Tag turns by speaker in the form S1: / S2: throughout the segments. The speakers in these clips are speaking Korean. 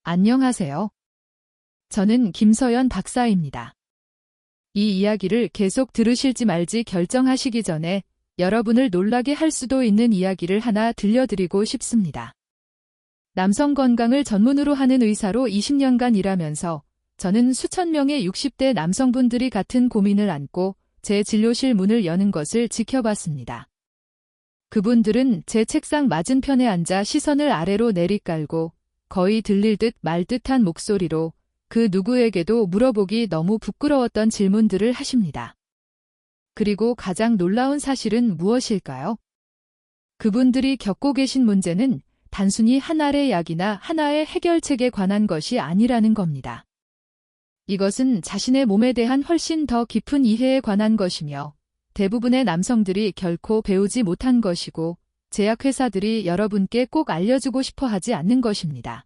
S1: 안녕하세요. 저는 김서연 박사입니다. 이 이야기를 계속 들으실지 말지 결정하시기 전에 여러분을 놀라게 할 수도 있는 이야기를 하나 들려드리고 싶습니다. 남성 건강을 전문으로 하는 의사로 20년간 일하면서 저는 수천 명의 60대 남성분들이 같은 고민을 안고 제 진료실 문을 여는 것을 지켜봤습니다. 그분들은 제 책상 맞은편에 앉아 시선을 아래로 내리깔고 거의 들릴 듯 말 듯한 목소리로 그 누구에게도 물어보기 너무 부끄러웠던 질문들을 하십니다. 그리고 가장 놀라운 사실은 무엇일까요? 그분들이 겪고 계신 문제는 단순히 한 알의 약이나 하나의 해결책에 관한 것이 아니라는 겁니다. 이것은 자신의 몸에 대한 훨씬 더 깊은 이해에 관한 것이며 대부분의 남성들이 결코 배우지 못한 것이고 제약회사들이 여러분께 꼭 알려주고 싶어 하지 않는 것입니다.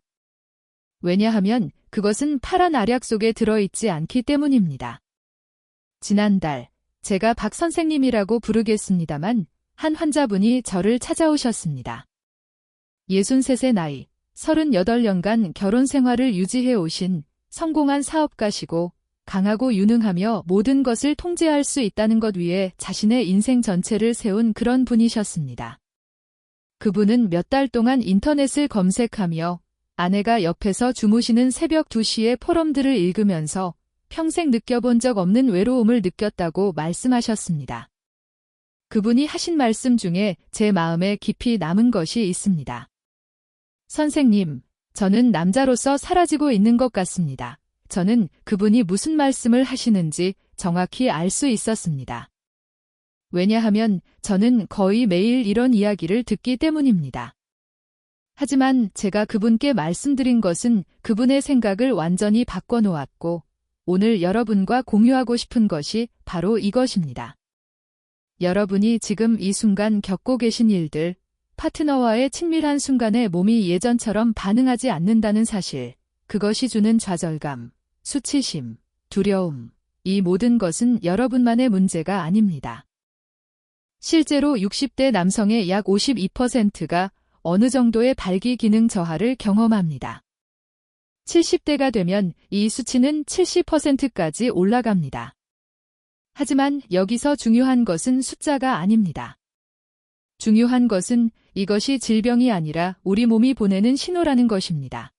S1: 왜냐하면 그것은 파란 알약 속에 들어있지 않기 때문입니다. 지난달 제가 박 선생님이라고 부르겠습니다만 한 환자분이 저를 찾아오셨습니다. 63세 나이, 38년간 결혼 생활을 유지해 오신 성공한 사업가시고 강하고 유능하며 모든 것을 통제할 수 있다는 것 위에 자신의 인생 전체를 세운 그런 분이셨습니다. 그분은 몇 달 동안 인터넷을 검색하며 아내가 옆에서 주무시는 새벽 2시에 포럼들을 읽으면서 평생 느껴본 적 없는 외로움을 느꼈다고 말씀하셨습니다. 그분이 하신 말씀 중에 제 마음에 깊이 남은 것이 있습니다. 선생님, 저는 남자로서 사라지고 있는 것 같습니다. 저는 그분이 무슨 말씀을 하시는지 정확히 알 수 있었습니다. 왜냐하면 저는 거의 매일 이런 이야기를 듣기 때문입니다. 하지만 제가 그분께 말씀드린 것은 그분의 생각을 완전히 바꿔놓았고 오늘 여러분과 공유하고 싶은 것이 바로 이것입니다. 여러분이 지금 이 순간 겪고 계신 일들, 파트너와의 친밀한 순간에 몸이 예전처럼 반응하지 않는다는 사실, 그것이 주는 좌절감, 수치심, 두려움, 이 모든 것은 여러분만의 문제가 아닙니다. 실제로 60대 남성의 약 52%가 어느 정도의 발기 기능 저하를 경험합니다. 70대가 되면 이 수치는 70%까지 올라갑니다. 하지만 여기서 중요한 것은 숫자가 아닙니다. 중요한 것은 이것이 질병이 아니라 우리 몸이 보내는 신호라는 것입니다.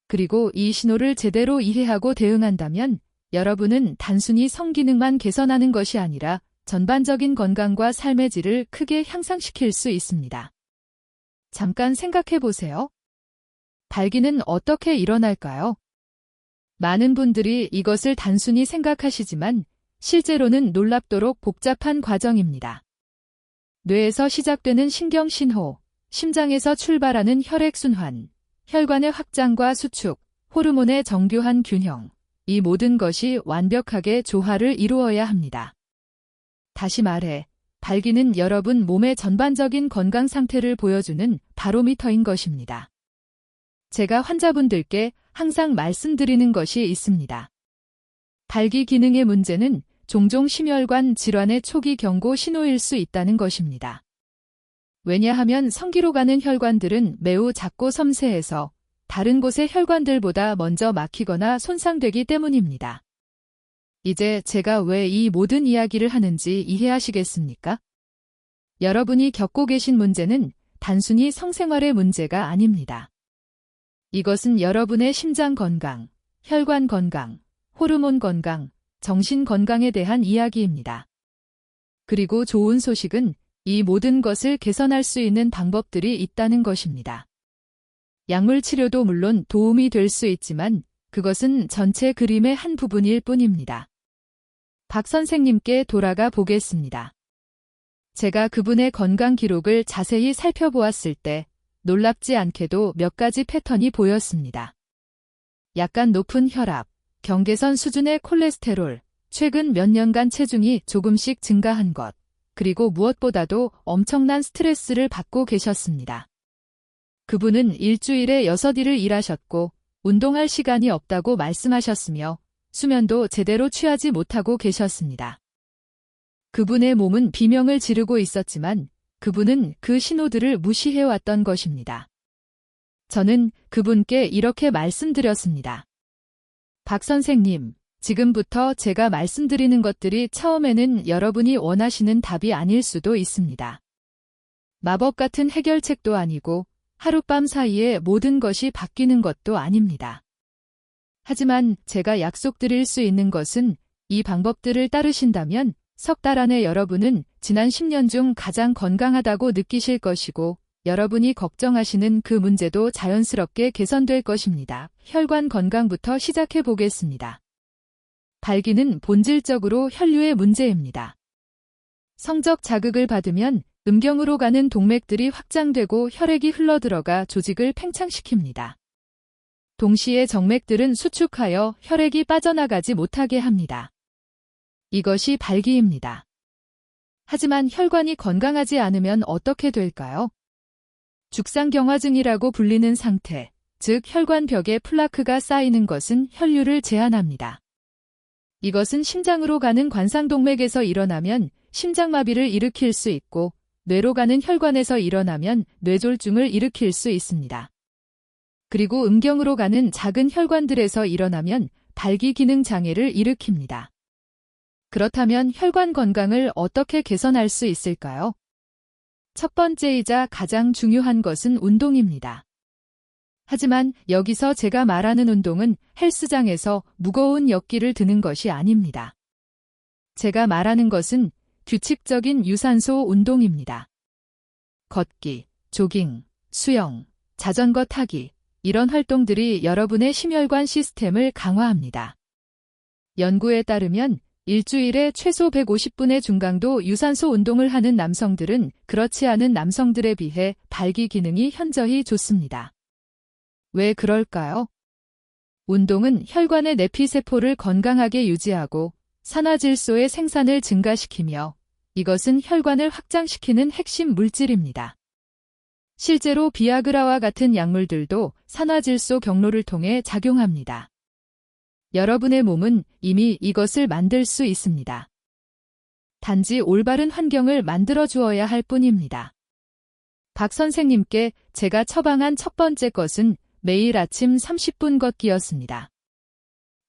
S1: 그리고 이 신호를 제대로 이해하고 대응한다면 여러분은 단순히 성기능만 개선하는 것이 아니라 전반적인 건강과 삶의 질을 크게 향상시킬 수 있습니다. 잠깐 생각해 보세요. 발기는 어떻게 일어날까요? 많은 분들이 이것을 단순히 생각하시지만 실제로는 놀랍도록 복잡한 과정입니다. 뇌에서 시작되는 신경신호, 심장에서 출발하는 혈액순환, 혈관의 확장과 수축, 호르몬의 정교한 균형, 이 모든 것이 완벽하게 조화를 이루어야 합니다. 다시 말해, 발기는 여러분 몸의 전반적인 건강 상태를 보여주는 바로미터인 것입니다. 제가 환자분들께 항상 말씀드리는 것이 있습니다. 발기 기능의 문제는 종종 심혈관 질환의 초기 경고 신호일 수 있다는 것입니다. 왜냐하면 성기로 가는 혈관들은 매우 작고 섬세해서 다른 곳의 혈관들보다 먼저 막히거나 손상되기 때문입니다. 이제 제가 왜 이 모든 이야기를 하는지 이해하시겠습니까? 여러분이 겪고 계신 문제는 단순히 성생활의 문제가 아닙니다. 이것은 여러분의 심장 건강, 혈관 건강, 호르몬 건강, 정신 건강에 대한 이야기입니다. 그리고 좋은 소식은 이 모든 것을 개선할 수 있는 방법들이 있다는 것입니다. 약물 치료도 물론 도움이 될 수 있지만 그것은 전체 그림의 한 부분일 뿐입니다. 박 선생님께 돌아가 보겠습니다. 제가 그분의 건강 기록을 자세히 살펴보았을 때 놀랍지 않게도 몇 가지 패턴이 보였습니다. 약간 높은 혈압, 경계선 수준의 콜레스테롤, 최근 몇 년간 체중이 조금씩 증가한 것, 그리고 무엇보다도 엄청난 스트레스를 받고 계셨습니다. 그분은 일주일에 6일을 일하셨고 운동할 시간이 없다고 말씀하셨으며 수면도 제대로 취하지 못하고 계셨습니다. 그분의 몸은 비명을 지르고 있었지만 그분은 그 신호들을 무시해왔던 것입니다. 저는 그분께 이렇게 말씀드렸습니다. 박 선생님, 지금부터 제가 말씀드리는 것들이 처음에는 여러분이 원하시는 답이 아닐 수도 있습니다. 마법 같은 해결책도 아니고 하룻밤 사이에 모든 것이 바뀌는 것도 아닙니다. 하지만 제가 약속드릴 수 있는 것은 이 방법들을 따르신다면 석 달 안에 여러분은 지난 10년 중 가장 건강하다고 느끼실 것이고 여러분이 걱정하시는 그 문제도 자연스럽게 개선될 것입니다. 혈관 건강부터 시작해 보겠습니다. 발기는 본질적으로 혈류의 문제입니다. 성적 자극을 받으면 음경으로 가는 동맥들이 확장되고 혈액이 흘러들어가 조직을 팽창시킵니다. 동시에 정맥들은 수축하여 혈액이 빠져나가지 못하게 합니다. 이것이 발기입니다. 하지만 혈관이 건강하지 않으면 어떻게 될까요? 죽상경화증이라고 불리는 상태, 즉 혈관벽에 플라크가 쌓이는 것은 혈류를 제한합니다. 이것은 심장으로 가는 관상동맥에서 일어나면 심장마비를 일으킬 수 있고 뇌로 가는 혈관에서 일어나면 뇌졸중을 일으킬 수 있습니다. 그리고 음경으로 가는 작은 혈관들에서 일어나면 발기 기능 장애를 일으킵니다. 그렇다면 혈관 건강을 어떻게 개선할 수 있을까요? 첫 번째이자 가장 중요한 것은 운동입니다. 하지만 여기서 제가 말하는 운동은 헬스장에서 무거운 역기를 드는 것이 아닙니다. 제가 말하는 것은 규칙적인 유산소 운동입니다. 걷기, 조깅, 수영, 자전거 타기, 이런 활동들이 여러분의 심혈관 시스템을 강화합니다. 연구에 따르면 일주일에 최소 150분의 중강도 유산소 운동을 하는 남성들은 그렇지 않은 남성들에 비해 발기 기능이 현저히 좋습니다. 왜 그럴까요? 운동은 혈관의 내피세포를 건강하게 유지하고 산화질소의 생산을 증가시키며 이것은 혈관을 확장시키는 핵심 물질입니다. 실제로 비아그라와 같은 약물들도 산화질소 경로를 통해 작용합니다. 여러분의 몸은 이미 이것을 만들 수 있습니다. 단지 올바른 환경을 만들어 주어야 할 뿐입니다. 박 선생님께 제가 처방한 첫 번째 것은 매일 아침 30분 걷기였습니다.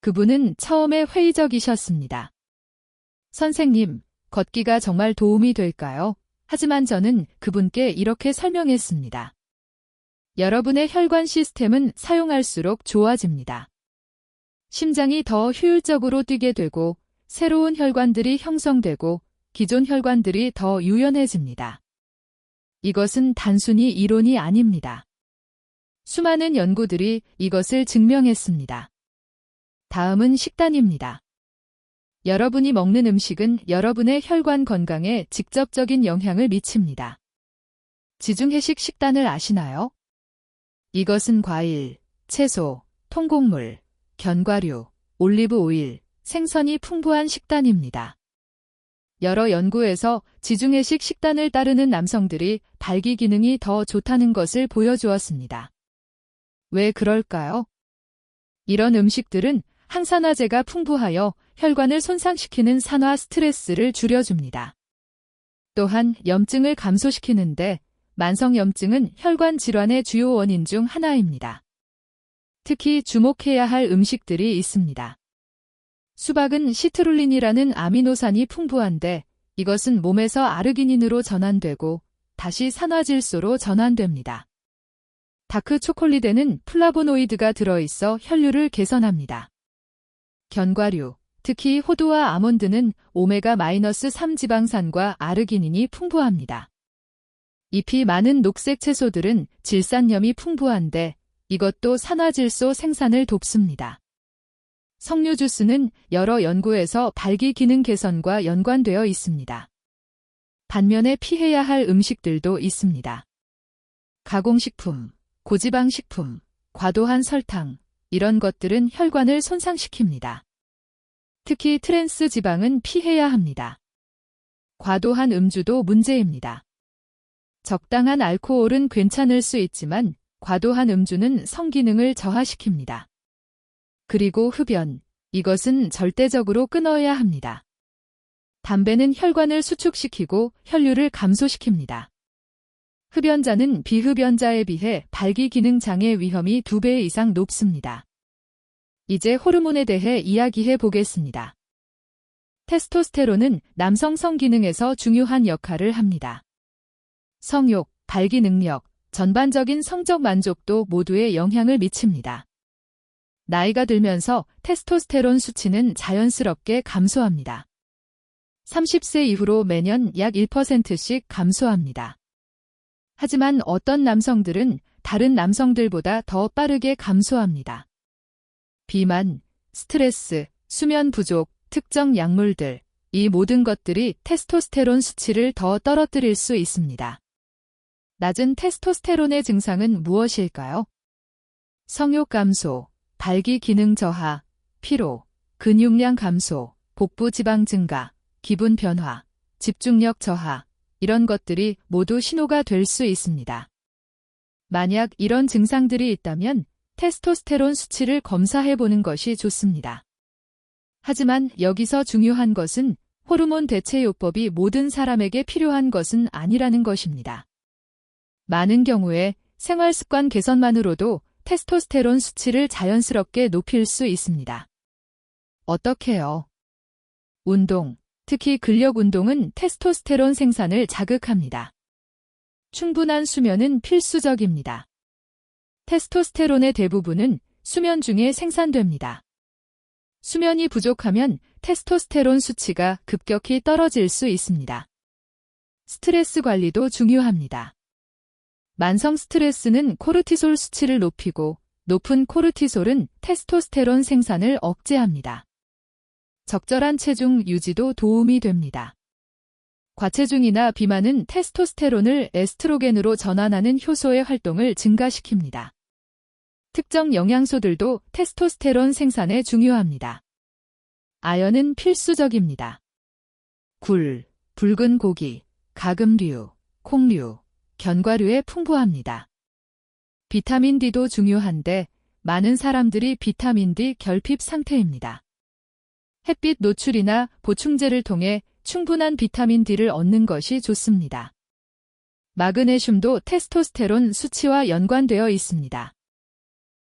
S1: 그분은 처음에 회의적이셨습니다. 선생님, 걷기가 정말 도움이 될까요? 하지만 저는 그분께 이렇게 설명했습니다. 여러분의 혈관 시스템은 사용할수록 좋아집니다. 심장이 더 효율적으로 뛰게 되고 새로운 혈관들이 형성되고 기존 혈관들이 더 유연해집니다. 이것은 단순히 이론이 아닙니다. 수많은 연구들이 이것을 증명했습니다. 다음은 식단입니다. 여러분이 먹는 음식은 여러분의 혈관 건강에 직접적인 영향을 미칩니다. 지중해식 식단을 아시나요? 이것은 과일, 채소, 통곡물, 견과류, 올리브 오일, 생선이 풍부한 식단입니다. 여러 연구에서 지중해식 식단을 따르는 남성들이 발기 기능이 더 좋다는 것을 보여주었습니다. 왜 그럴까요? 이런 음식들은 항산화제가 풍부하여 혈관을 손상시키는 산화 스트레스를 줄여줍니다. 또한 염증을 감소시키는데 만성염증은 혈관 질환의 주요 원인 중 하나입니다. 특히 주목해야 할 음식들이 있습니다. 수박은 시트룰린이라는 아미노산이 풍부한데 이것은 몸에서 아르기닌으로 전환되고 다시 산화질소로 전환됩니다. 다크 초콜릿에는 플라보노이드가 들어있어 혈류를 개선합니다. 견과류, 특히 호두와 아몬드는 오메가-3 지방산과 아르기닌이 풍부합니다. 잎이 많은 녹색 채소들은 질산염이 풍부한데 이것도 산화질소 생산을 돕습니다. 석류 주스는 여러 연구에서 발기 기능 개선과 연관되어 있습니다. 반면에 피해야 할 음식들도 있습니다. 가공식품, 고지방식품, 과도한 설탕, 이런 것들은 혈관을 손상시킵니다. 특히 트랜스 지방은 피해야 합니다. 과도한 음주도 문제입니다. 적당한 알코올은 괜찮을 수 있지만 과도한 음주는 성기능을 저하시킵니다. 그리고 흡연, 이것은 절대적으로 끊어야 합니다. 담배는 혈관을 수축시키고 혈류를 감소시킵니다. 흡연자는 비흡연자에 비해 발기 기능 장애 위험이 2배 이상 높습니다. 이제 호르몬에 대해 이야기해 보겠습니다. 테스토스테론은 남성 성기능에서 중요한 역할을 합니다. 성욕, 발기 능력, 전반적인 성적 만족도 모두에 영향을 미칩니다. 나이가 들면서 테스토스테론 수치는 자연스럽게 감소합니다. 30세 이후로 매년 약 1%씩 감소합니다. 하지만 어떤 남성들은 다른 남성들보다 더 빠르게 감소합니다. 비만, 스트레스, 수면 부족, 특정 약물들, 이 모든 것들이 테스토스테론 수치를 더 떨어뜨릴 수 있습니다. 낮은 테스토스테론의 증상은 무엇일까요? 성욕 감소, 발기 기능 저하, 피로, 근육량 감소, 복부 지방 증가, 기분 변화, 집중력 저하, 이런 것들이 모두 신호가 될 수 있습니다. 만약 이런 증상들이 있다면 테스토스테론 수치를 검사해 보는 것이 좋습니다. 하지만 여기서 중요한 것은 호르몬 대체요법이 모든 사람에게 필요한 것은 아니라는 것입니다. 많은 경우에 생활습관 개선만으로도 테스토스테론 수치를 자연스럽게 높일 수 있습니다. 어떻게요? 운동, 특히 근력 운동은 테스토스테론 생산을 자극합니다. 충분한 수면은 필수적입니다. 테스토스테론의 대부분은 수면 중에 생산됩니다. 수면이 부족하면 테스토스테론 수치가 급격히 떨어질 수 있습니다. 스트레스 관리도 중요합니다. 만성 스트레스는 코르티솔 수치를 높이고 높은 코르티솔은 테스토스테론 생산을 억제합니다. 적절한 체중 유지도 도움이 됩니다. 과체중이나 비만은 테스토스테론을 에스트로겐으로 전환하는 효소의 활동을 증가시킵니다. 특정 영양소들도 테스토스테론 생산에 중요합니다. 아연은 필수적입니다. 굴, 붉은 고기, 가금류, 콩류, 견과류에 풍부합니다. 비타민 D도 중요한데 많은 사람들이 비타민 D 결핍 상태입니다. 햇빛 노출이나 보충제를 통해 충분한 비타민 D를 얻는 것이 좋습니다. 마그네슘도 테스토스테론 수치와 연관되어 있습니다.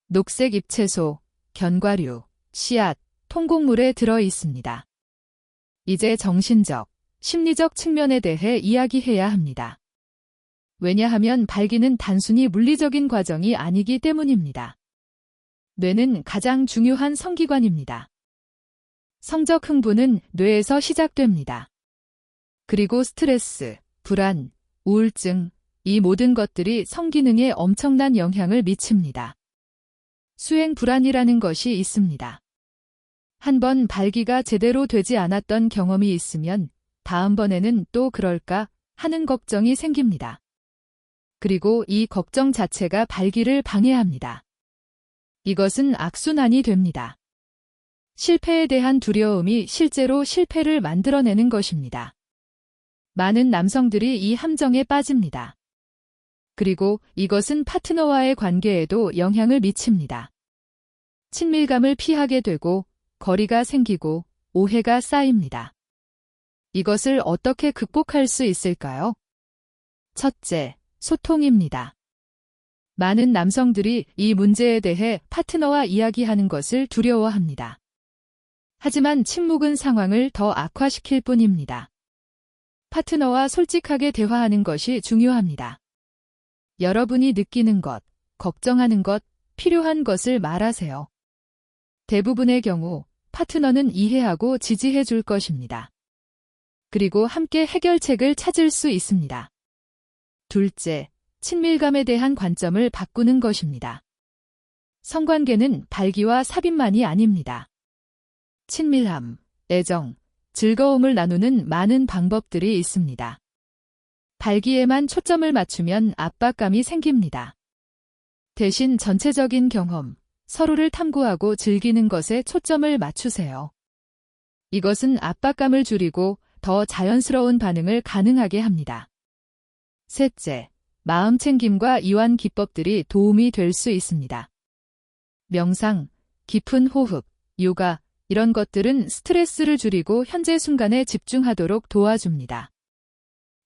S1: 녹색 잎채소, 견과류, 씨앗, 통곡물에 들어 있습니다. 이제 정신적, 심리적 측면에 대해 이야기해야 합니다. 왜냐하면 발기는 단순히 물리적인 과정이 아니기 때문입니다. 뇌는 가장 중요한 성기관입니다. 성적 흥분은 뇌에서 시작됩니다. 그리고 스트레스, 불안, 우울증, 이 모든 것들이 성기능에 엄청난 영향을 미칩니다. 수행 불안이라는 것이 있습니다. 한번 발기가 제대로 되지 않았던 경험이 있으면 다음번에는 또 그럴까 하는 걱정이 생깁니다. 그리고 이 걱정 자체가 발기를 방해합니다. 이것은 악순환이 됩니다. 실패에 대한 두려움이 실제로 실패를 만들어내는 것입니다. 많은 남성들이 이 함정에 빠집니다. 그리고 이것은 파트너와의 관계에도 영향을 미칩니다. 친밀감을 피하게 되고 거리가 생기고 오해가 쌓입니다. 이것을 어떻게 극복할 수 있을까요? 첫째, 소통입니다. 많은 남성들이 이 문제에 대해 파트너와 이야기하는 것을 두려워합니다. 하지만 침묵은 상황을 더 악화시킬 뿐입니다. 파트너와 솔직하게 대화하는 것이 중요합니다. 여러분이 느끼는 것, 걱정하는 것, 필요한 것을 말하세요. 대부분의 경우 파트너는 이해하고 지지해 줄 것입니다. 그리고 함께 해결책을 찾을 수 있습니다. 둘째, 친밀감에 대한 관점을 바꾸는 것입니다. 성관계는 발기와 삽입만이 아닙니다. 친밀함, 애정, 즐거움을 나누는 많은 방법들이 있습니다. 발기에만 초점을 맞추면 압박감이 생깁니다. 대신 전체적인 경험, 서로를 탐구하고 즐기는 것에 초점을 맞추세요. 이것은 압박감을 줄이고 더 자연스러운 반응을 가능하게 합니다. 셋째, 마음 챙김과 이완 기법들이 도움이 될 수 있습니다. 명상, 깊은 호흡, 요가, 이런 것들은 스트레스를 줄이고 현재 순간에 집중하도록 도와줍니다.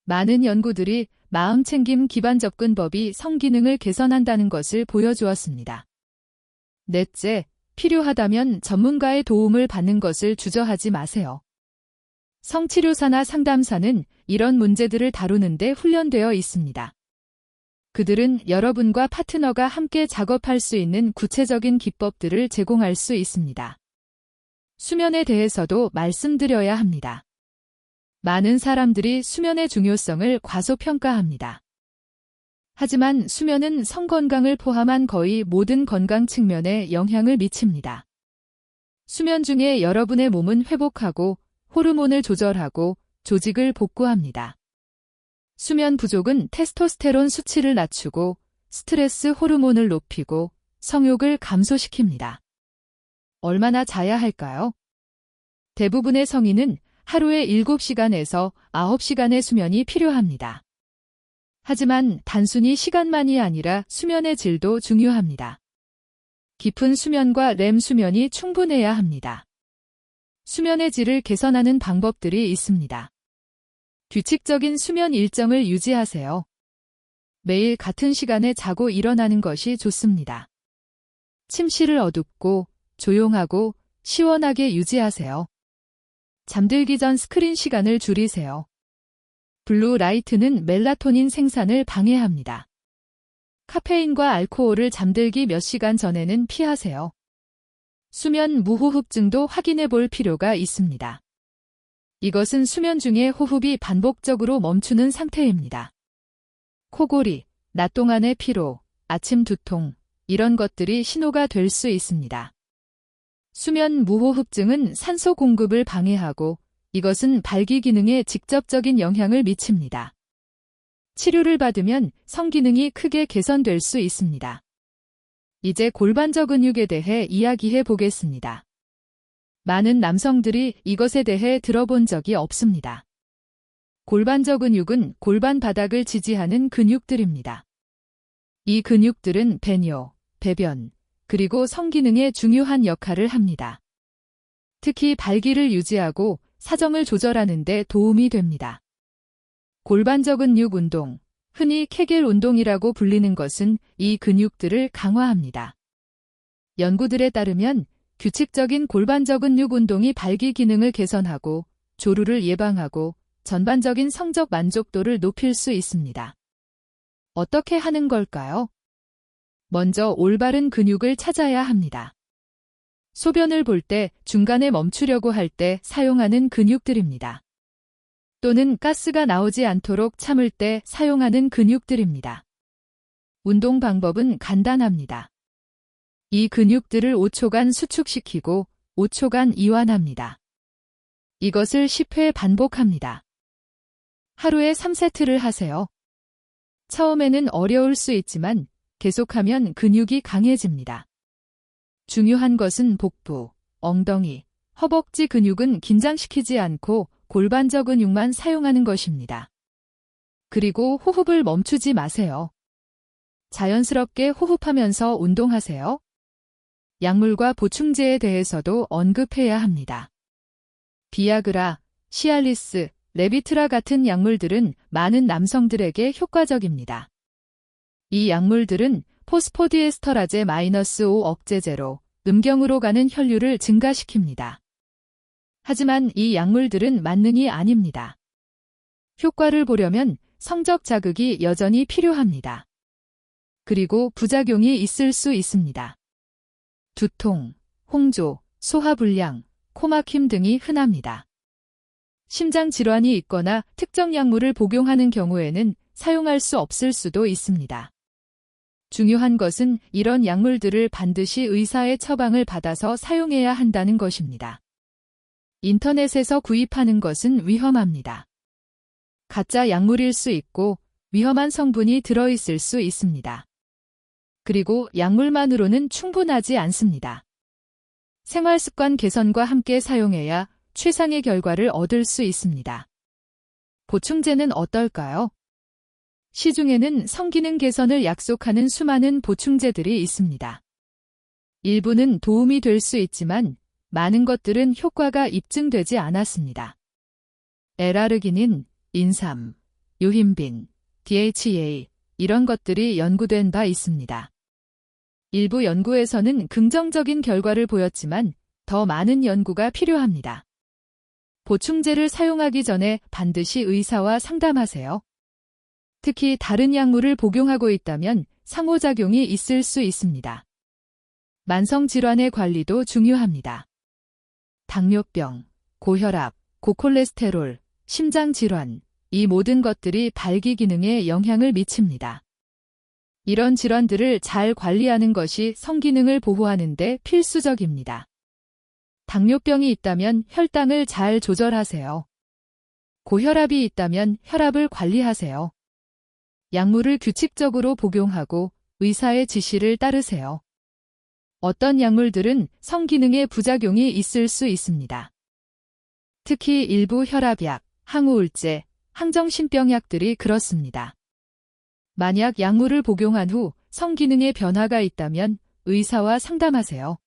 S1: 많은 연구들이 마음챙김 기반 접근법이 성기능을 개선한다는 것을 보여주었습니다. 넷째, 필요하다면 전문가의 도움을 받는 것을 주저하지 마세요. 성치료사나 상담사는 이런 문제들을 다루는데 훈련되어 있습니다. 그들은 여러분과 파트너가 함께 작업할 수 있는 구체적인 기법들을 제공할 수 있습니다. 수면에 대해서도 말씀드려야 합니다. 많은 사람들이 수면의 중요성을 과소평가합니다. 하지만 수면은 성건강을 포함한 거의 모든 건강 측면에 영향을 미칩니다. 수면 중에 여러분의 몸은 회복하고 호르몬을 조절하고 조직을 복구합니다. 수면 부족은 테스토스테론 수치를 낮추고 스트레스 호르몬을 높이고 성욕을 감소시킵니다. 얼마나 자야 할까요? 대부분의 성인은 하루에 7시간에서 9시간의 수면이 필요합니다. 하지만 단순히 시간만이 아니라 수면의 질도 중요합니다. 깊은 수면과 렘 수면이 충분해야 합니다. 수면의 질을 개선하는 방법들이 있습니다. 규칙적인 수면 일정을 유지하세요. 매일 같은 시간에 자고 일어나는 것이 좋습니다. 침실을 어둡고 조용하고 시원하게 유지하세요. 잠들기 전 스크린 시간을 줄이세요. 블루 라이트는 멜라토닌 생산을 방해합니다. 카페인과 알코올을 잠들기 몇 시간 전에는 피하세요. 수면 무호흡증도 확인해 볼 필요가 있습니다. 이것은 수면 중에 호흡이 반복적으로 멈추는 상태입니다. 코골이, 낮 동안의 피로, 아침 두통, 이런 것들이 신호가 될 수 있습니다. 수면 무호흡증은 산소 공급을 방해하고 이것은 발기 기능에 직접적인 영향을 미칩니다. 치료를 받으면 성기능이 크게 개선될 수 있습니다. 이제 골반저 근육에 대해 이야기해 보겠습니다. 많은 남성들이 이것에 대해 들어본 적이 없습니다. 골반저 근육은 골반 바닥을 지지하는 근육들입니다. 이 근육들은 배뇨, 배변, 그리고 성기능에 중요한 역할을 합니다. 특히 발기를 유지하고 사정을 조절하는 데 도움이 됩니다. 골반저 근육 운동, 흔히 케겔 운동이라고 불리는 것은 이 근육들을 강화합니다. 연구들에 따르면 규칙적인 골반저 근육 운동이 발기 기능을 개선하고 조루를 예방하고 전반적인 성적 만족도를 높일 수 있습니다. 어떻게 하는 걸까요? 먼저 올바른 근육을 찾아야 합니다. 소변을 볼 때 중간에 멈추려고 할 때 사용하는 근육들입니다. 또는 가스가 나오지 않도록 참을 때 사용하는 근육들입니다. 운동 방법은 간단합니다. 이 근육들을 5초간 수축시키고 5초간 이완합니다. 이것을 10회 반복합니다. 하루에 3세트를 하세요. 처음에는 어려울 수 있지만 계속하면 근육이 강해집니다. 중요한 것은 복부, 엉덩이, 허벅지 근육은 긴장시키지 않고 골반저 근육만 사용하는 것입니다. 그리고 호흡을 멈추지 마세요. 자연스럽게 호흡하면서 운동하세요. 약물과 보충제에 대해서도 언급해야 합니다. 비아그라, 시알리스, 레비트라 같은 약물들은 많은 남성들에게 효과적입니다. 이 약물들은 포스포디에스터라제 -5 억제제로 음경으로 가는 혈류를 증가시킵니다. 하지만 이 약물들은 만능이 아닙니다. 효과를 보려면 성적 자극이 여전히 필요합니다. 그리고 부작용이 있을 수 있습니다. 두통, 홍조, 소화불량, 코막힘 등이 흔합니다. 심장 질환이 있거나 특정 약물을 복용하는 경우에는 사용할 수 없을 수도 있습니다. 중요한 것은 이런 약물들을 반드시 의사의 처방을 받아서 사용해야 한다는 것입니다. 인터넷에서 구입하는 것은 위험합니다. 가짜 약물일 수 있고 위험한 성분이 들어있을 수 있습니다. 그리고 약물만으로는 충분하지 않습니다. 생활습관 개선과 함께 사용해야 최상의 결과를 얻을 수 있습니다. 보충제는 어떨까요? 시중에는 성기능 개선을 약속하는 수많은 보충제들이 있습니다. 일부는 도움이 될 수 있지만 많은 것들은 효과가 입증되지 않았습니다. L아르기닌, 인삼, 유힌빈, DHEA, 이런 것들이 연구된 바 있습니다. 일부 연구에서는 긍정적인 결과를 보였지만 더 많은 연구가 필요합니다. 보충제를 사용하기 전에 반드시 의사와 상담하세요. 특히 다른 약물을 복용하고 있다면 상호작용이 있을 수 있습니다. 만성질환의 관리도 중요합니다. 당뇨병, 고혈압, 고콜레스테롤, 심장질환, 이 모든 것들이 발기 기능에 영향을 미칩니다. 이런 질환들을 잘 관리하는 것이 성기능을 보호하는 데 필수적입니다. 당뇨병이 있다면 혈당을 잘 조절하세요. 고혈압이 있다면 혈압을 관리하세요. 약물을 규칙적으로 복용하고 의사의 지시를 따르세요. 어떤 약물들은 성기능에 부작용이 있을 수 있습니다. 특히 일부 혈압약, 항우울제, 항정신병약들이 그렇습니다. 만약 약물을 복용한 후 성기능에 변화가 있다면 의사와 상담하세요.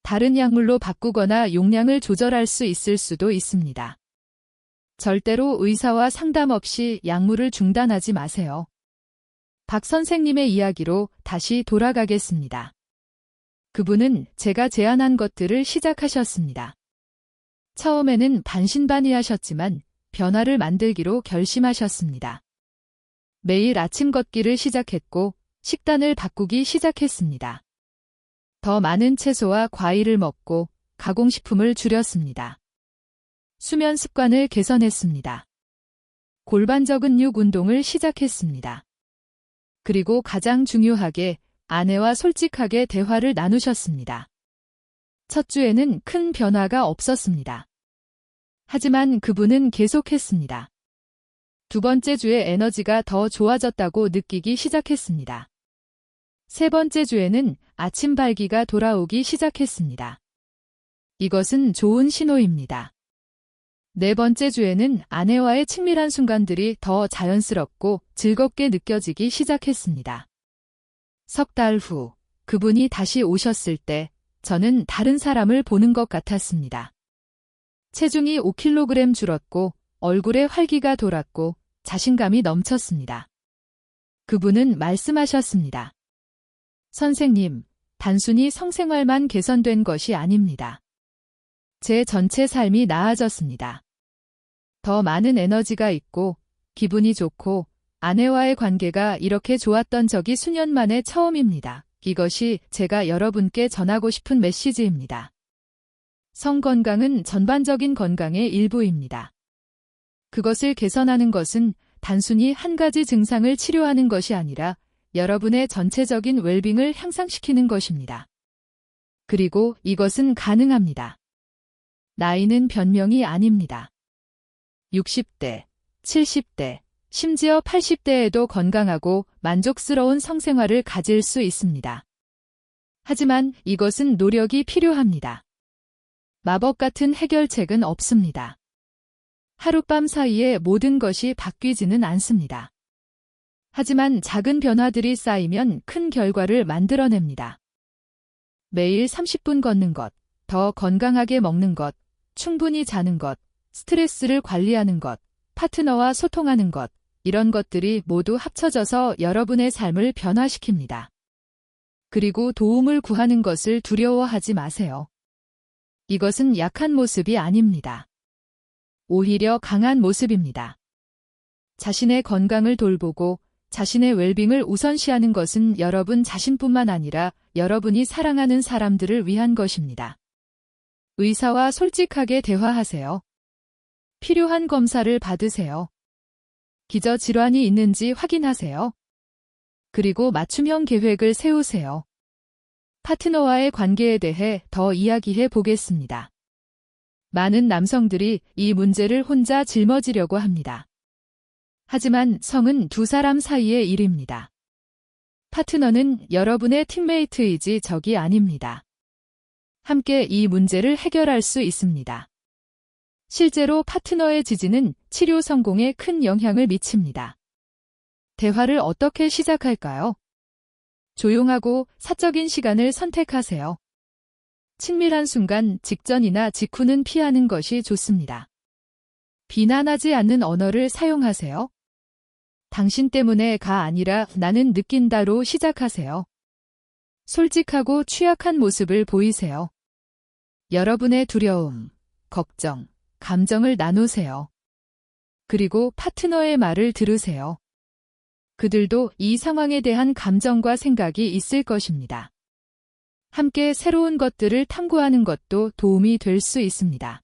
S1: 다른 약물로 바꾸거나 용량을 조절할 수 있을 수도 있습니다. 절대로 의사와 상담 없이 약물을 중단하지 마세요. 박 선생님의 이야기로 다시 돌아가겠습니다. 그분은 제가 제안한 것들을 시작하셨습니다. 처음에는 반신반의하셨지만 변화를 만들기로 결심하셨습니다. 매일 아침 걷기를 시작했고 식단을 바꾸기 시작했습니다. 더 많은 채소와 과일을 먹고 가공식품을 줄였습니다. 수면 습관을 개선했습니다. 골반적 근육 운동을 시작했습니다. 그리고 가장 중요하게 아내와 솔직하게 대화를 나누셨습니다. 첫 주에는 큰 변화가 없었습니다. 하지만 그분은 계속했습니다. 두 번째 주에 에너지가 더 좋아졌다고 느끼기 시작했습니다. 세 번째 주에는 아침 발기가 돌아오기 시작했습니다. 이것은 좋은 신호입니다. 네 번째 주에는 아내와의 친밀한 순간들이 더 자연스럽고 즐겁게 느껴지기 시작했습니다. 석 달 후, 그분이 다시 오셨을 때 저는 다른 사람을 보는 것 같았습니다. 체중이 5kg 줄었고 얼굴에 활기가 돌았고 자신감이 넘쳤습니다. 그분은 말씀하셨습니다. 선생님, 단순히 성생활만 개선된 것이 아닙니다. 제 전체 삶이 나아졌습니다. 더 많은 에너지가 있고 기분이 좋고 아내와의 관계가 이렇게 좋았던 적이 수년 만에 처음입니다. 이것이 제가 여러분께 전하고 싶은 메시지입니다. 성 건강은 전반적인 건강의 일부입니다. 그것을 개선하는 것은 단순히 한 가지 증상을 치료하는 것이 아니라 여러분의 전체적인 웰빙을 향상시키는 것입니다. 그리고 이것은 가능합니다. 나이는 변명이 아닙니다. 60대, 70대, 심지어 80대에도 건강하고 만족스러운 성생활을 가질 수 있습니다. 하지만 이것은 노력이 필요합니다. 마법 같은 해결책은 없습니다. 하룻밤 사이에 모든 것이 바뀌지는 않습니다. 하지만 작은 변화들이 쌓이면 큰 결과를 만들어냅니다. 매일 30분 걷는 것, 더 건강하게 먹는 것, 충분히 자는 것, 스트레스를 관리하는 것, 파트너와 소통하는 것, 이런 것들이 모두 합쳐져서 여러분의 삶을 변화시킵니다. 그리고 도움을 구하는 것을 두려워하지 마세요. 이것은 약한 모습이 아닙니다. 오히려 강한 모습입니다. 자신의 건강을 돌보고 자신의 웰빙을 우선시하는 것은 여러분 자신뿐만 아니라 여러분이 사랑하는 사람들을 위한 것입니다. 의사와 솔직하게 대화하세요. 필요한 검사를 받으세요. 기저질환이 있는지 확인하세요. 그리고 맞춤형 계획을 세우세요. 파트너와의 관계에 대해 더 이야기해 보겠습니다. 많은 남성들이 이 문제를 혼자 짊어지려고 합니다. 하지만 성은 두 사람 사이의 일입니다. 파트너는 여러분의 팀메이트이지 적이 아닙니다. 함께 이 문제를 해결할 수 있습니다. 실제로 파트너의 지지는 치료 성공에 큰 영향을 미칩니다. 대화를 어떻게 시작할까요? 조용하고 사적인 시간을 선택하세요. 친밀한 순간 직전이나 직후는 피하는 것이 좋습니다. 비난하지 않는 언어를 사용하세요. 당신 때문에가 아니라 나는 느낀다로 시작하세요. 솔직하고 취약한 모습을 보이세요. 여러분의 두려움, 걱정, 감정을 나누세요. 그리고 파트너의 말을 들으세요. 그들도 이 상황에 대한 감정과 생각이 있을 것입니다. 함께 새로운 것들을 탐구하는 것도 도움이 될 수 있습니다.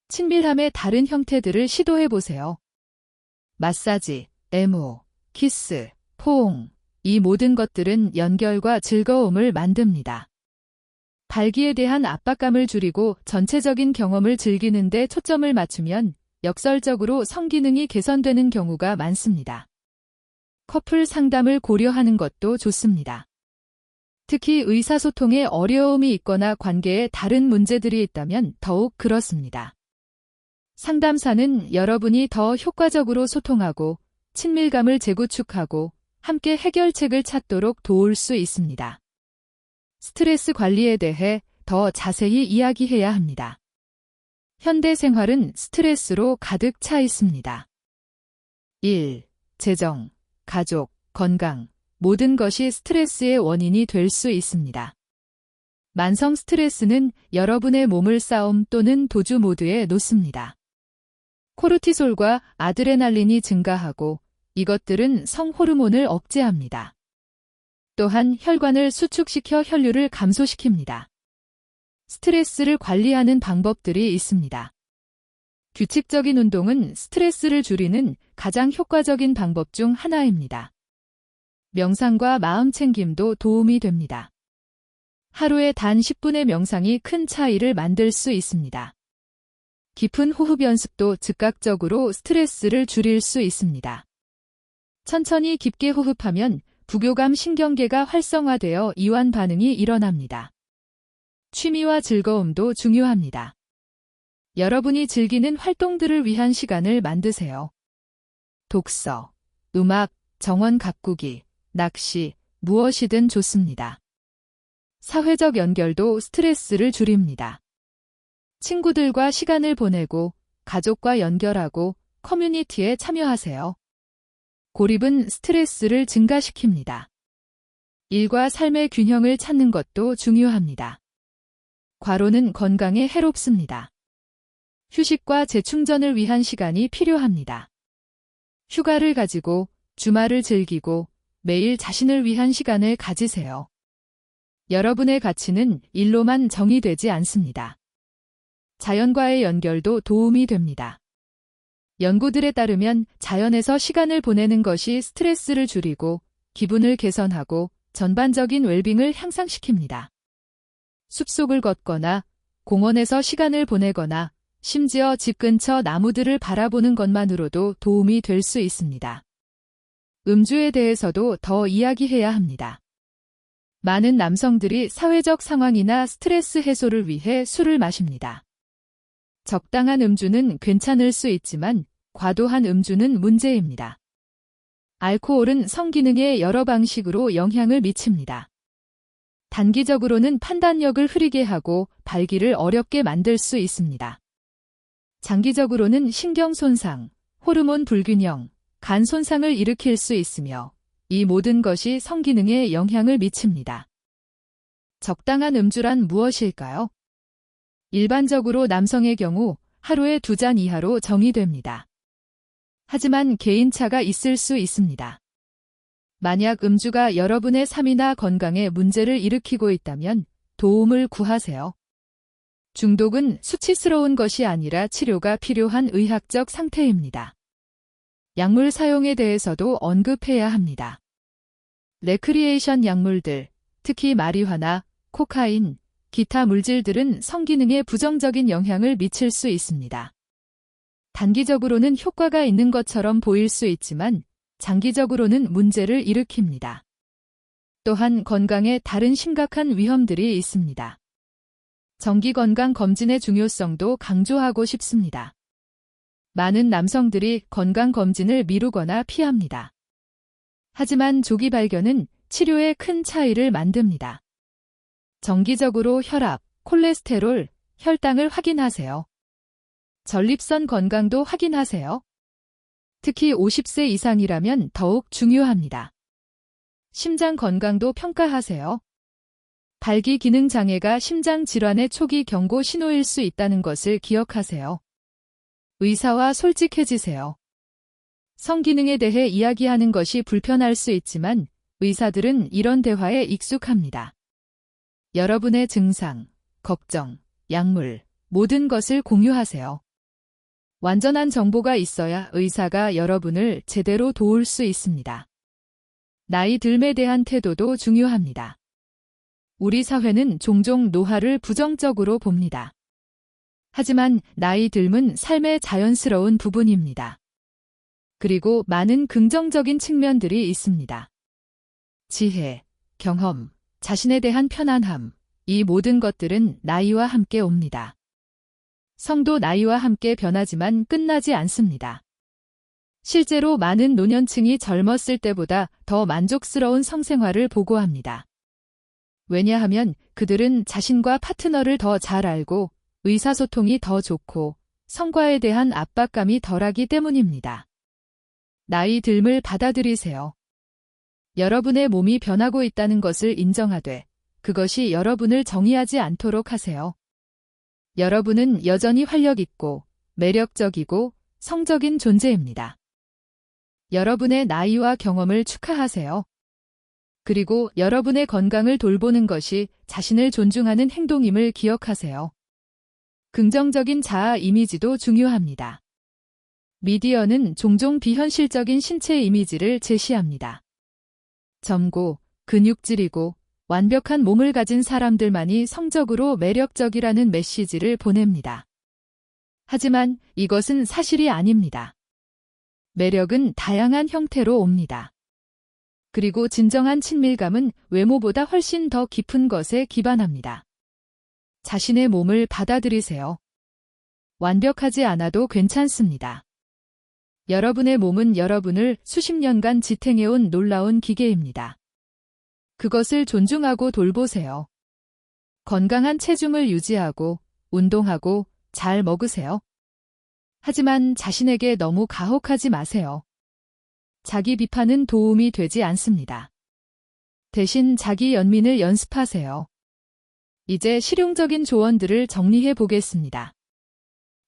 S1: 친밀함의 다른 형태들을 시도해 보세요. 마사지, 애무, 키스, 포옹, 이 모든 것들은 연결과 즐거움을 만듭니다. 발기에 대한 압박감을 줄이고 전체적인 경험을 즐기는 데 초점을 맞추면 역설적으로 성기능이 개선되는 경우가 많습니다. 커플 상담을 고려하는 것도 좋습니다. 특히 의사소통에 어려움이 있거나 관계에 다른 문제들이 있다면 더욱 그렇습니다. 상담사는 여러분이 더 효과적으로 소통하고 친밀감을 재구축하고 함께 해결책을 찾도록 도울 수 있습니다. 스트레스 관리에 대해 더 자세히 이야기해야 합니다. 현대 생활은 스트레스로 가득 차 있습니다. 1. 재정, 가족, 건강, 모든 것이 스트레스의 원인이 될 수 있습니다. 만성 스트레스는 여러분의 몸을 싸움 또는 도주 모드에 놓습니다. 코르티솔과 아드레날린이 증가하고 이것들은 성호르몬을 억제합니다. 또한 혈관을 수축시켜 혈류를 감소시킵니다. 스트레스를 관리하는 방법들이 있습니다. 규칙적인 운동은 스트레스를 줄이는 가장 효과적인 방법 중 하나입니다. 명상과 마음 챙김도 도움이 됩니다. 하루에 단 10분의 명상이 큰 차이를 만들 수 있습니다. 깊은 호흡 연습도 즉각적으로 스트레스를 줄일 수 있습니다. 천천히 깊게 호흡하면 부교감 신경계가 활성화되어 이완 반응이 일어납니다. 취미와 즐거움도 중요합니다. 여러분이 즐기는 활동들을 위한 시간을 만드세요. 독서, 음악, 정원 가꾸기, 낚시, 무엇이든 좋습니다. 사회적 연결도 스트레스를 줄입니다. 친구들과 시간을 보내고 가족과 연결하고 커뮤니티에 참여하세요. 고립은 스트레스를 증가시킵니다. 일과 삶의 균형을 찾는 것도 중요합니다. 과로는 건강에 해롭습니다. 휴식과 재충전을 위한 시간이 필요합니다. 휴가를 가지고 주말을 즐기고 매일 자신을 위한 시간을 가지세요. 여러분의 가치는 일로만 정의되지 않습니다. 자연과의 연결도 도움이 됩니다. 연구들에 따르면 자연에서 시간을 보내는 것이 스트레스를 줄이고 기분을 개선하고 전반적인 웰빙을 향상시킵니다. 숲속을 걷거나 공원에서 시간을 보내거나 심지어 집 근처 나무들을 바라보는 것만으로도 도움이 될 수 있습니다. 음주에 대해서도 더 이야기해야 합니다. 많은 남성들이 사회적 상황이나 스트레스 해소를 위해 술을 마십니다. 적당한 음주는 괜찮을 수 있지만 과도한 음주는 문제입니다. 알코올은 성기능에 여러 방식으로 영향을 미칩니다. 단기적으로는 판단력을 흐리게 하고 발기를 어렵게 만들 수 있습니다. 장기적으로는 신경 손상, 호르몬 불균형, 간 손상을 일으킬 수 있으며 이 모든 것이 성기능에 영향을 미칩니다. 적당한 음주란 무엇일까요? 일반적으로 남성의 경우 하루에 2잔 이하로 정의됩니다. 하지만 개인차가 있을 수 있습니다. 만약 음주가 여러분의 삶이나 건강에 문제를 일으키고 있다면 도움을 구하세요. 중독은 수치스러운 것이 아니라 치료가 필요한 의학적 상태입니다. 약물 사용에 대해서도 언급해야 합니다. 레크리에이션 약물들, 특히 마리화나, 코카인, 기타 물질들은 성기능에 부정적인 영향을 미칠 수 있습니다. 단기적으로는 효과가 있는 것처럼 보일 수 있지만 장기적으로는 문제를 일으킵니다. 또한 건강에 다른 심각한 위험들이 있습니다. 정기건강 검진의 중요성도 강조하고 싶습니다. 많은 남성들이 건강검진을 미루거나 피합니다. 하지만 조기 발견은 치료에 큰 차이를 만듭니다. 정기적으로 혈압, 콜레스테롤, 혈당을 확인하세요. 전립선 건강도 확인하세요. 특히 50세 이상이라면 더욱 중요합니다. 심장 건강도 평가하세요. 발기 기능 장애가 심장 질환의 초기 경고 신호일 수 있다는 것을 기억하세요. 의사와 솔직해지세요. 성기능에 대해 이야기하는 것이 불편할 수 있지만 의사들은 이런 대화에 익숙합니다. 여러분의 증상, 걱정, 약물, 모든 것을 공유하세요. 완전한 정보가 있어야 의사가 여러분을 제대로 도울 수 있습니다. 나이 듦에 대한 태도도 중요합니다. 우리 사회는 종종 노화를 부정적으로 봅니다. 하지만 나이 듦은 삶의 자연스러운 부분입니다. 그리고 많은 긍정적인 측면들이 있습니다. 지혜, 경험, 자신에 대한 편안함, 이 모든 것들은 나이와 함께 옵니다. 성도 나이와 함께 변하지만 끝나지 않습니다. 실제로 많은 노년층이 젊었을 때보다 더 만족스러운 성생활을 보고합니다. 왜냐하면 그들은 자신과 파트너를 더 잘 알고 의사소통이 더 좋고 성과에 대한 압박감이 덜하기 때문입니다. 나이 듦을 받아들이세요. 여러분의 몸이 변하고 있다는 것을 인정하되 그것이 여러분을 정의하지 않도록 하세요. 여러분은 여전히 활력 있고 매력적이고 성적인 존재입니다. 여러분의 나이와 경험을 축하하세요. 그리고 여러분의 건강을 돌보는 것이 자신을 존중하는 행동임을 기억하세요. 긍정적인 자아 이미지도 중요합니다. 미디어는 종종 비현실적인 신체 이미지를 제시합니다. 젊고 근육질이고 완벽한 몸을 가진 사람들만이 성적으로 매력적이라는 메시지를 보냅니다. 하지만 이것은 사실이 아닙니다. 매력은 다양한 형태로 옵니다. 그리고 진정한 친밀감은 외모보다 훨씬 더 깊은 것에 기반합니다. 자신의 몸을 받아들이세요. 완벽하지 않아도 괜찮습니다. 여러분의 몸은 여러분을 수십 년간 지탱해온 놀라운 기계입니다. 그것을 존중하고 돌보세요. 건강한 체중을 유지하고 운동하고 잘 먹으세요. 하지만 자신에게 너무 가혹하지 마세요. 자기 비판은 도움이 되지 않습니다. 대신 자기 연민을 연습하세요. 이제 실용적인 조언들을 정리해 보겠습니다.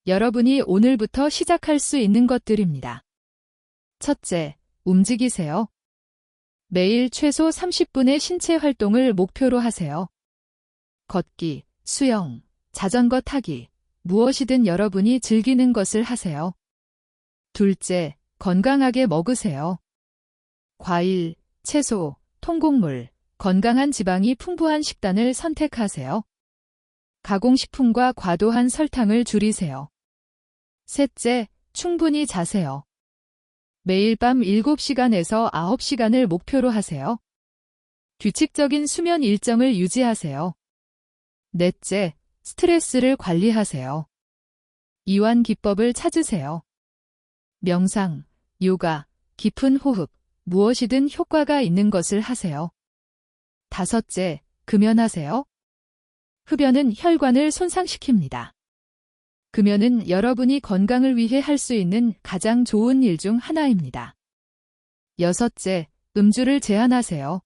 S1: 여러분이 오늘부터 시작할 수 있는 것들입니다. 첫째, 움직이세요. 매일 최소 30분의 신체 활동을 목표로 하세요. 걷기, 수영, 자전거 타기, 무엇이든 여러분이 즐기는 것을 하세요. 둘째, 건강하게 먹으세요. 과일, 채소, 통곡물, 건강한 지방이 풍부한 식단을 선택하세요. 가공식품과 과도한 설탕을 줄이세요. 셋째, 충분히 자세요. 매일 밤 7시간에서 9시간을 목표로 하세요. 규칙적인 수면 일정을 유지하세요. 넷째, 스트레스를 관리하세요. 이완 기법을 찾으세요. 명상, 요가, 깊은 호흡, 무엇이든 효과가 있는 것을 하세요. 다섯째, 금연하세요. 흡연은 혈관을 손상시킵니다. 금연은 여러분이 건강을 위해 할 수 있는 가장 좋은 일 중 하나입니다. 여섯째, 음주를 제한하세요.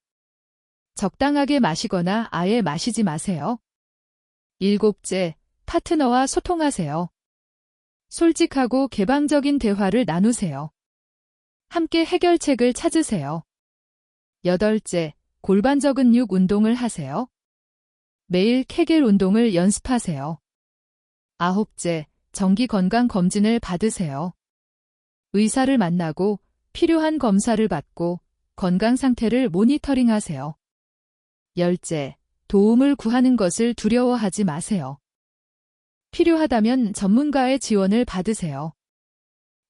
S1: 적당하게 마시거나 아예 마시지 마세요. 일곱째, 파트너와 소통하세요. 솔직하고 개방적인 대화를 나누세요. 함께 해결책을 찾으세요. 여덟째, 골반 저근육 운동을 하세요. 매일 케겔 운동을 연습하세요. 아홉째, 정기 건강 검진을 받으세요. 의사를 만나고 필요한 검사를 받고 건강 상태를 모니터링하세요. 열째, 도움을 구하는 것을 두려워하지 마세요. 필요하다면 전문가의 지원을 받으세요.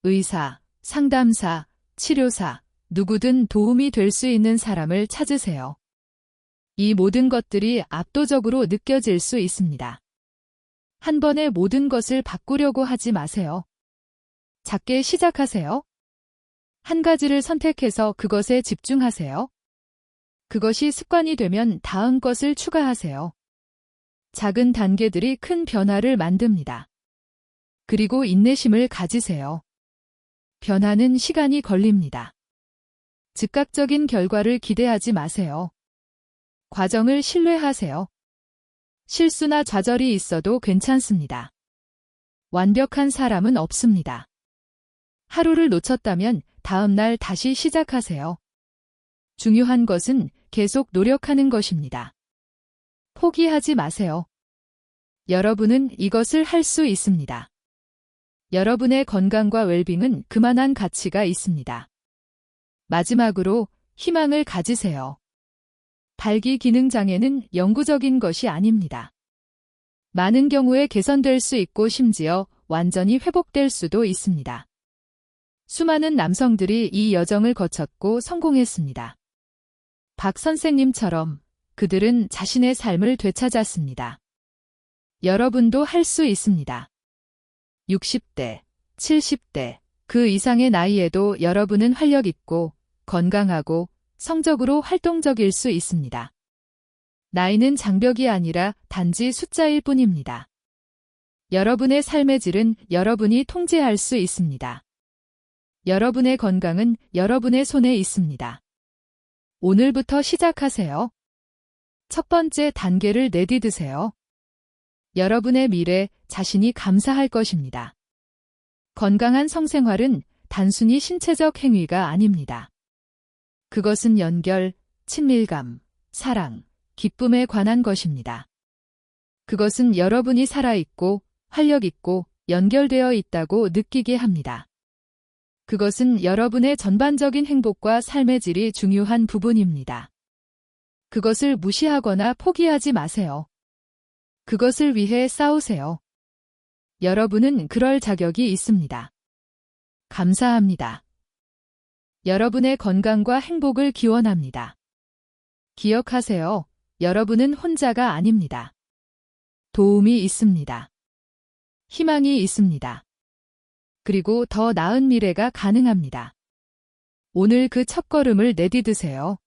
S1: 의사, 상담사, 치료사, 누구든 도움이 될 수 있는 사람을 찾으세요. 이 모든 것들이 압도적으로 느껴질 수 있습니다. 한 번에 모든 것을 바꾸려고 하지 마세요. 작게 시작하세요. 한 가지를 선택해서 그것에 집중하세요. 그것이 습관이 되면 다음 것을 추가하세요. 작은 단계들이 큰 변화를 만듭니다. 그리고 인내심을 가지세요. 변화는 시간이 걸립니다. 즉각적인 결과를 기대하지 마세요. 과정을 신뢰하세요. 실수나 좌절이 있어도 괜찮습니다. 완벽한 사람은 없습니다. 하루를 놓쳤다면 다음 날 다시 시작하세요. 중요한 것은 계속 노력하는 것입니다. 포기하지 마세요. 여러분은 이것을 할 수 있습니다. 여러분의 건강과 웰빙은 그만한 가치가 있습니다. 마지막으로 희망을 가지세요. 발기 기능 장애는 영구적인 것이 아닙니다. 많은 경우에 개선될 수 있고 심지어 완전히 회복될 수도 있습니다. 수많은 남성들이 이 여정을 거쳤고 성공했습니다. 박 선생님처럼 그들은 자신의 삶을 되찾았습니다. 여러분도 할 수 있습니다. 60대, 70대, 그 이상의 나이에도 여러분은 활력 있고 건강하고 성적으로 활동적일 수 있습니다. 나이는 장벽이 아니라 단지 숫자일 뿐입니다. 여러분의 삶의 질은 여러분이 통제할 수 있습니다. 여러분의 건강은 여러분의 손에 있습니다. 오늘부터 시작하세요. 첫 번째 단계를 내디드세요. 여러분의 미래 자신이 감사할 것입니다. 건강한 성생활은 단순히 신체적 행위가 아닙니다. 그것은 연결, 친밀감, 사랑, 기쁨에 관한 것입니다. 그것은 여러분이 살아있고 활력있고 연결되어 있다고 느끼게 합니다. 그것은 여러분의 전반적인 행복과 삶의 질이 중요한 부분입니다. 그것을 무시하거나 포기하지 마세요. 그것을 위해 싸우세요. 여러분은 그럴 자격이 있습니다. 감사합니다. 여러분의 건강과 행복을 기원합니다. 기억하세요. 여러분은 혼자가 아닙니다. 도움이 있습니다. 희망이 있습니다. 그리고 더 나은 미래가 가능합니다. 오늘 그 첫걸음을 내디드세요.